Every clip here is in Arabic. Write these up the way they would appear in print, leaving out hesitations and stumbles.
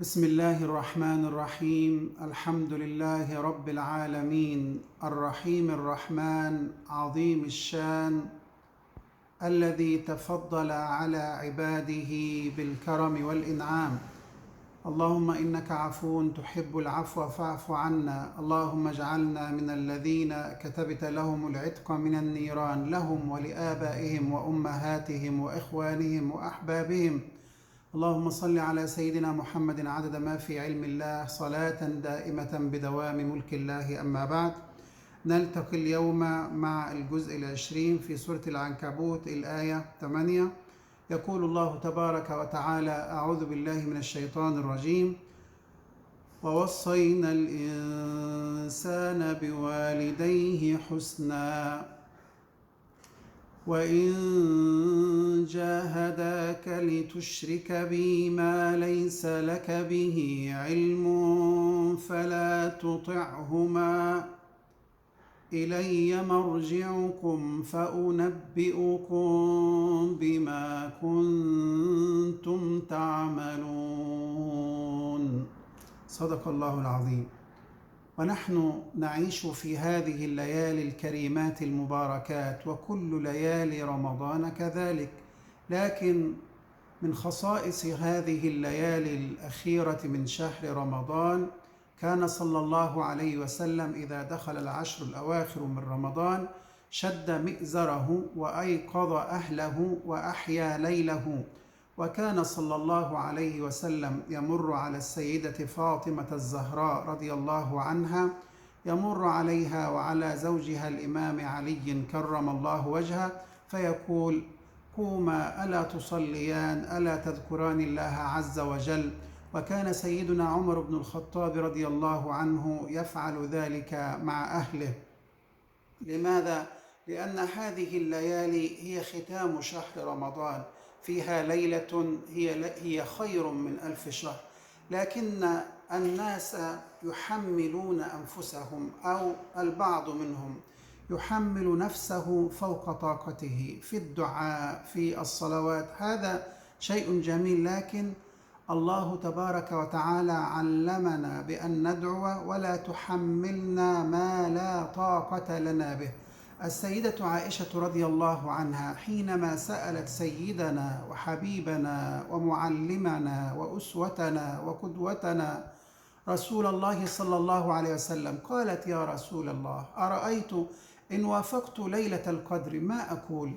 بسم الله الرحمن الرحيم. الحمد لله رب العالمين، الرحيم الرحمن، عظيم الشان، الذي تفضل على عباده بالكرم والإنعام. اللهم إنك عفو تحب العفو فاعف عنا. اللهم اجعلنا من الذين كتبت لهم العتق من النيران، لهم ولآبائهم وأمهاتهم وإخوانهم وأحبابهم. اللهم صل على سيدنا محمد عدد ما في علم الله، صلاة دائمة بدوام ملك الله. أما بعد، نلتقي اليوم مع الجزء 20 في سورة العنكبوت، الآية 8. يقول الله تبارك وتعالى: أعوذ بالله من الشيطان الرجيم: ووصينا الإنسان بوالديه حسنا وإن جاهداك لتشرك بي ما ليس لك به علم فلا تطعهما، إلي مرجعكم فأنبئكم بما كنتم تعملون. صدق الله العظيم. ونحن نعيش في هذه الليالي الكريمات المباركات، وكل ليالي رمضان كذلك، لكن من خصائص هذه الليالي الأخيرة من شهر رمضان كان صلى الله عليه وسلم إذا دخل العشر الأواخر من رمضان شد مئزره وأيقظ أهله وأحيا ليله. وكان صلى الله عليه وسلم يمر على السيدة فاطمة الزهراء رضي الله عنها، يمر عليها وعلى زوجها الإمام علي كرم الله وجهه، فيقول: قوما ألا تصليان، ألا تذكران الله عز وجل. وكان سيدنا عمر بن الخطاب رضي الله عنه يفعل ذلك مع أهله. لماذا؟ لأن هذه الليالي هي ختام شهر رمضان، فيها ليلة هي خير من 1000 شهر، لكن الناس يحملون أنفسهم، أو البعض منهم يحمل نفسه فوق طاقته في الدعاء في الصلوات. هذا شيء جميل، لكن الله تبارك وتعالى علمنا بأن ندعو ولا تحملنا ما لا طاقة لنا به. السيدة عائشة رضي الله عنها حينما سألت سيدنا وحبيبنا ومعلمنا وأسوتنا وقدوتنا رسول الله صلى الله عليه وسلم، قالت: يا رسول الله، أرأيت إن وافقت ليلة القدر ما أقول؟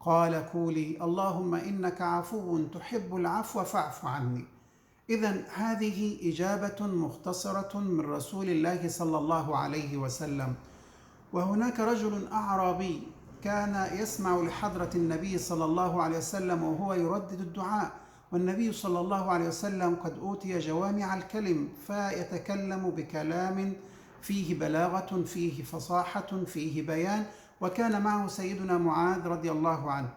قال: قولي: اللهم إنك عفو تحب العفو فاعف عني. إذن هذه إجابة مختصرة من رسول الله صلى الله عليه وسلم. وهناك رجل أعرابي كان يسمع لحضرة النبي صلى الله عليه وسلم وهو يردد الدعاء، والنبي صلى الله عليه وسلم قد أوتي جوامع الكلم، فيتكلم بكلام فيه بلاغة، فيه فصاحة، فيه بيان. وكان معه سيدنا معاذ رضي الله عنه.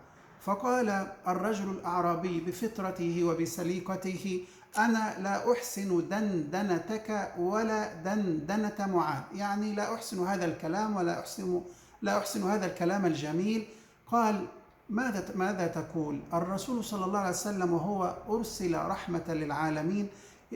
فقال الرجل الأعرابي بفطرته وبسليقته: أنا لا أحسن دندنتك ولا دندنة معاذ، يعني لا أحسن هذا الكلام لا أحسن هذا الكلام الجميل. قال: ماذا تقول؟ الرسول صلى الله عليه وسلم وهو أرسل رحمة للعالمين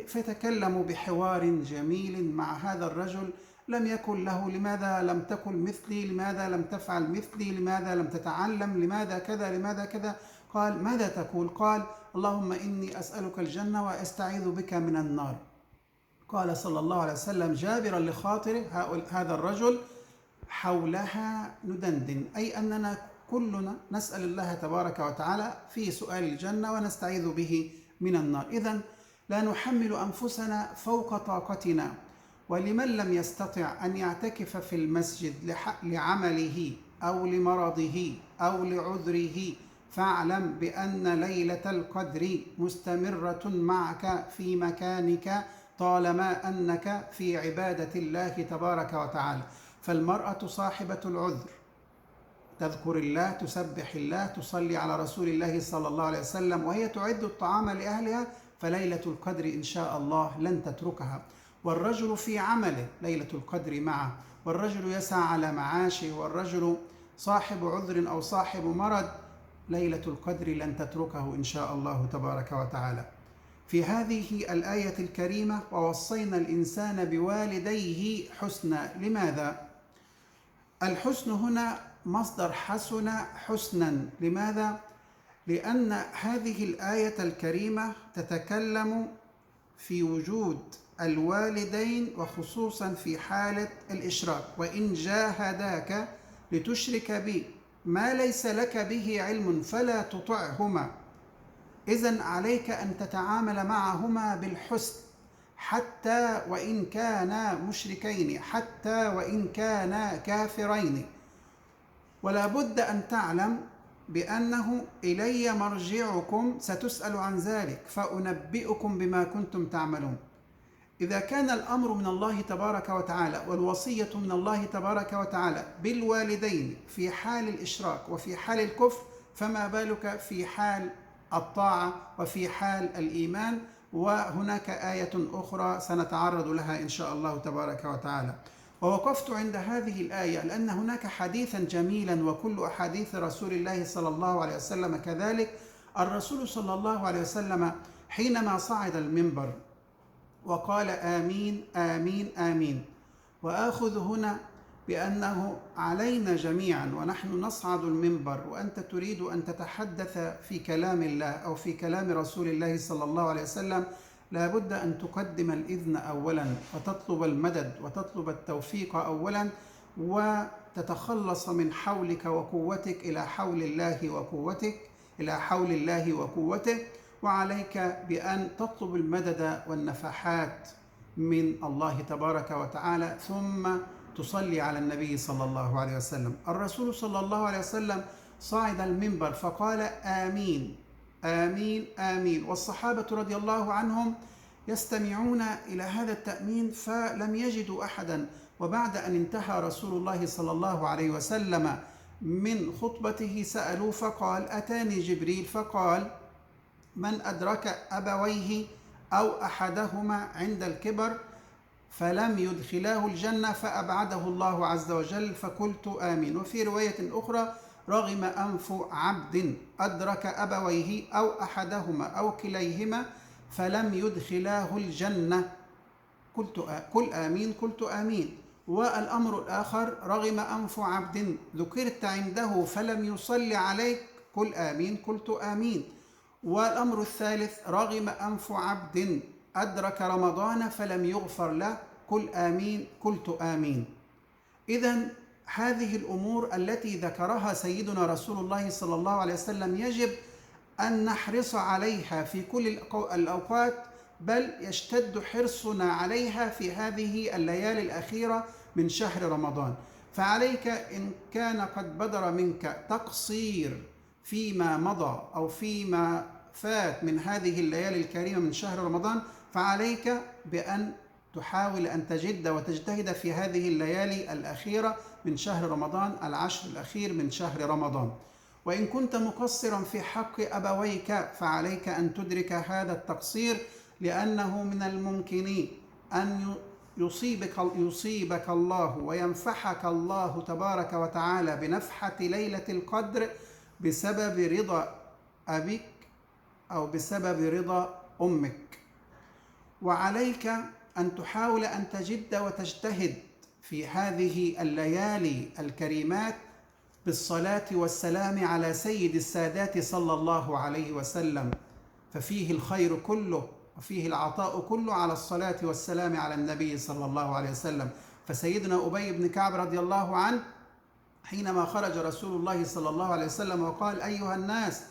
فيتكلم بحوار جميل مع هذا الرجل. لم يقل له: لماذا لم تقل مثلي؟ لماذا لم تفعل مثلي؟ لماذا لم تتعلم؟ لماذا كذا؟ لماذا كذا؟ قال: ماذا تقول؟ قال: اللهم إني أسألك الجنة وأستعيذ بك من النار. قال صلى الله عليه وسلم جابرا لخاطر هذا الرجل: حولها ندندن، أي أننا كلنا نسأل الله تبارك وتعالى في سؤال الجنة ونستعيذ به من النار. إذن لا نحمل أنفسنا فوق طاقتنا. ولمن لم يستطع أن يعتكف في المسجد لعمله أو لمرضه أو لعذره، فاعلم بأن ليلة القدر مستمرة معك في مكانك طالما أنك في عبادة الله تبارك وتعالى. فالمرأة صاحبة العذر تذكر الله، تسبح الله، تصلي على رسول الله صلى الله عليه وسلم، وهي تعد الطعام لأهلها، فليلة القدر إن شاء الله لن تتركها. والرجل في عمله ليلة القدر معه، والرجل يسعى على معاشه، والرجل صاحب عذر أو صاحب مرض، ليلة القدر لن تتركه إن شاء الله تبارك وتعالى. في هذه الآية الكريمة: ووصينا الإنسان بوالديه حسنا. لماذا؟ الحسن هنا مصدر حسن حسنا. لماذا؟ لأن هذه الآية الكريمة تتكلم في وجود الوالدين، وخصوصا في حالة الإشراك: وإن جاهداك لتشرك بي ما ليس لك به علم فلا تطعهما. إذن عليك أن تتعامل معهما بالحسن حتى وإن كانا مشركين، حتى وإن كانا كافرين. ولا بد أن تعلم بأنه إلي مرجعكم، ستسأل عن ذلك فأنبئكم بما كنتم تعملون. إذا كان الأمر من الله تبارك وتعالى والوصية من الله تبارك وتعالى بالوالدين في حال الإشراك وفي حال الكفر، فما بالك في حال الطاعة وفي حال الإيمان؟ وهناك آية أخرى سنتعرض لها إن شاء الله تبارك وتعالى. ووقفت عند هذه الآية لأن هناك حديثا جميلا، وكل أحاديث رسول الله صلى الله عليه وسلم كذلك. الرسول صلى الله عليه وسلم حينما صعد المنبر وقال: آمين آمين آمين. وآخذ هنا بأنه علينا جميعا ونحن نصعد المنبر وأنت تريد أن تتحدث في كلام الله أو في كلام رسول الله صلى الله عليه وسلم، لا بد أن تقدم الإذن أولا، وتطلب المدد وتطلب التوفيق أولا، وتتخلص من حولك وقوتك إلى حول الله وقوتك، إلى حول الله وقوته. وعليك بأن تطلب المدد والنفحات من الله تبارك وتعالى، ثم تصلي على النبي صلى الله عليه وسلم. الرسول صلى الله عليه وسلم صعد المنبر فقال: آمين آمين آمين. والصحابة رضي الله عنهم يستمعون إلى هذا التأمين فلم يجدوا أحدا. وبعد أن انتهى رسول الله صلى الله عليه وسلم من خطبته سألوا، فقال: أتاني جبريل فقال: من أدرك أبويه أو أحدهما عند الكبر فلم يدخلاه الجنة فأبعده الله عز وجل، فقلت آمين. وفي رواية أخرى: رغم أنف عبد أدرك أبويه أو أحدهما أو كليهما فلم يدخلاه الجنة. قل آمين، قلت آمين. والأمر الآخر: رغم أنف عبد ذكرت عنده فلم يصلي عليك، قل آمين، قلت آمين. والأمر الثالث: رغم أنف عبد أدرك رمضان فلم يغفر له، قل آمين، قلت آمين. إذن هذه الأمور التي ذكرها سيدنا رسول الله صلى الله عليه وسلم يجب أن نحرص عليها في كل الأوقات، بل يشتد حرصنا عليها في هذه الليالي الأخيرة من شهر رمضان. فعليك إن كان قد بدر منك تقصير فيما مضى أو فيما فات من هذه الليالي الكريمة من شهر رمضان، فعليك بأن تحاول أن تجد وتجتهد في هذه الليالي الأخيرة من شهر رمضان، العشر الأخير من شهر رمضان. وإن كنت مقصرا في حق أبويك فعليك أن تدرك هذا التقصير، لأنه من الممكن أن يصيبك الله وينفحك الله تبارك وتعالى بنفحة ليلة القدر بسبب رضا أبيك أو بسبب رضا أمك. وعليك أن تحاول أن تجد وتجتهد في هذه الليالي الكريمات بالصلاة والسلام على سيد السادات صلى الله عليه وسلم، ففيه الخير كله وفيه العطاء كله على الصلاة والسلام على النبي صلى الله عليه وسلم. فسيدنا أبي بن كعب رضي الله عنه حينما خرج رسول الله صلى الله عليه وسلم وقال: أيها الناس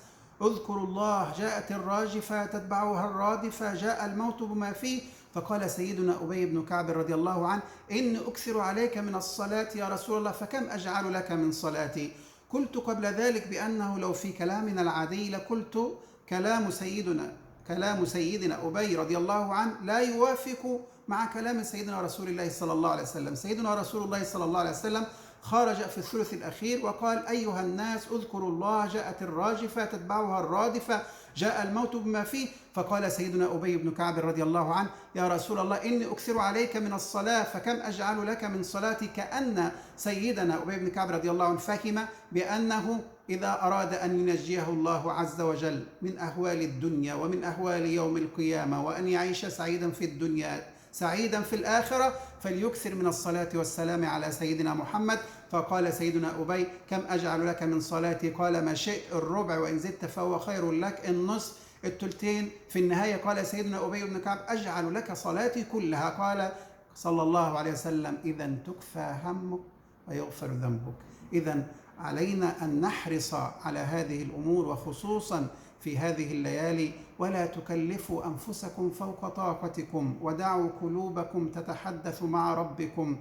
اذكروا الله، جاءت الراجفة تتبعها الرادفة، جاء الموت بما فيه، فقال سيدنا أبي بن كعب رضي الله عنه: إني أكثر عليك من الصلاة يا رسول الله، فكم أجعل لك من صلاتي؟ قلت قبل ذلك بأنه لو في كلامنا العادي لقلت كلام سيدنا أبي رضي الله عنه لا يوافق مع كلام سيدنا رسول الله صلى الله عليه وسلم. سيدنا رسول الله صلى الله عليه وسلم خرج في الثلث الأخير وقال: أيها الناس اذكروا الله، جاءت الراجفة تتبعها الرادفة، جاء الموت بما فيه، فقال سيدنا أبي بن كعب رضي الله عنه: يا رسول الله إني أكثر عليك من الصلاة فكم أجعل لك من صلاتي؟ كأن سيدنا أبي بن كعب رضي الله عنه فهم بأنه إذا أراد أن ينجيه الله عز وجل من أهوال الدنيا ومن أهوال يوم القيامة، وأن يعيش سعيدا في الدنيا سعيدا في الآخرة، فليكثر من الصلاة والسلام على سيدنا محمد. فقال سيدنا أبي: كم أجعل لك من صلاتي؟ قال: ما شئت، الربع، وإن زدت فهو خير لك، النصف، الثلثين. في النهاية قال سيدنا أبي بن كعب: أجعل لك صلاتي كلها. قال صلى الله عليه وسلم: إذا تكفى همك ويغفر ذنبك. إذا علينا أن نحرص على هذه الأمور، وخصوصا في هذه الليالي. ولا تكلفوا أنفسكم فوق طاقتكم، ودعوا قلوبكم تتحدث مع ربكم.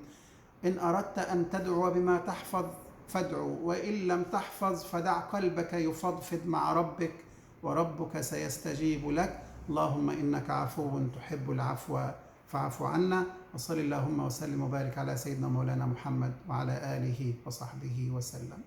إن أردت أن تدعو بما تحفظ فادعوا، وإن لم تحفظ فدع قلبك يفضفض مع ربك، وربك سيستجيب لك. اللهم إنك عفو تحب العفو فاعف عنا. وصل اللهم وسلم وبارك على سيدنا مولانا محمد وعلى آله وصحبه وسلم.